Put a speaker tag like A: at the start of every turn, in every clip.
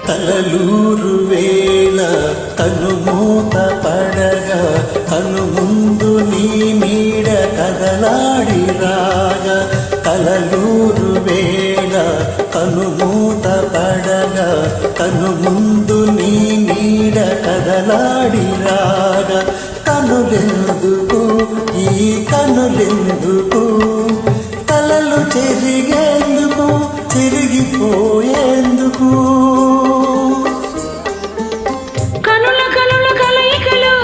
A: కలలూరు వేళ కనుమూత పడగా కనుముందు నీ నీడ కదలాడి రాగా కలలూరు వేళ కనుమూత పడగా కనుముందు నీ నీడ కదలాడి రాగా కనులెందుకు ఈ కనులెందుకు కలలు చెరిగేందుకు తిరిగిపోయేందుకు
B: కనుల కనుల కలయికలు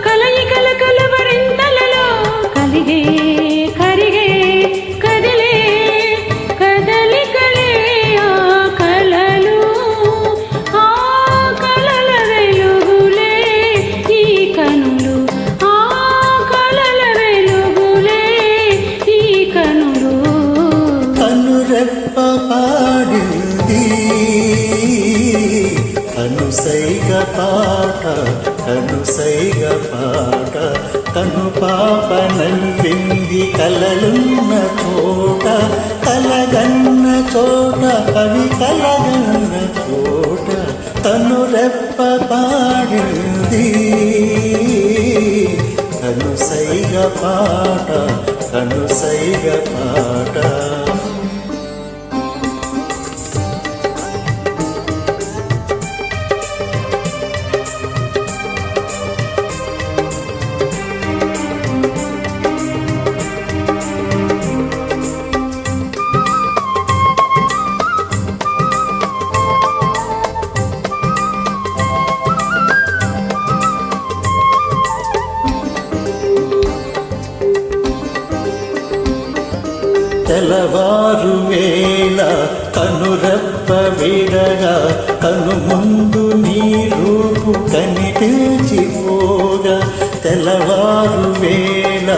B: కలయికల కలవరింతలలో కలిగే కరిగే కదిలే కదలికలే ఆ కలలు ఆ కలల వెలుగులే ఈ కనులు ఆ కలల వెలుగులే ఈ కనులు
A: కనురెప్ప పాడింది కనుసైగ పాట కనుసైగ పాట కను పాప నవ్వింది కలలున్న చోట కలగన్న చోట అవి కలగన్న చోట కనురెప్ప పాడింది కనుసైగ పాట కనుసైగ పాట తెల్లవారు వేళ కనురెప్ప విడగా కనుముందు నీ రూపు కనిపించిపోగా తెల్లవారు వేళ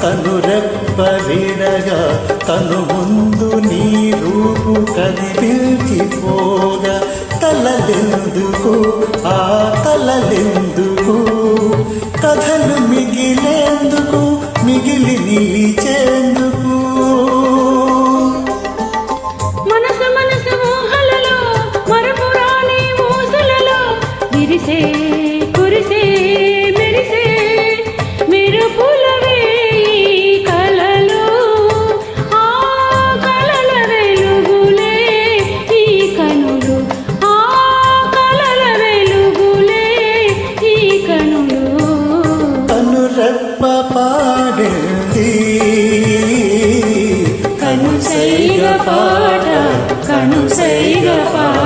A: కనురెప్ప విడగా కనుముందు నీ రూపు కనిపించిపోగా కలలెందుకు ఆ కలలెందుకు కథలు మిగిలేందుకు మిగిలి నిలిచేందుకు
B: మనసు మనసు ఊహలలో మరపురాని ఊసులలో విరిసే కురిసే మెరిసే మెరుపులవే ఈ కలలు ఆ కలల వెలుగులే ఈ కనులు ఆ కలల వెలుగులే ఈ కనులు
A: కనురెప్ప పాడింది
B: కనుసైగ పాట కనుసైగ పాట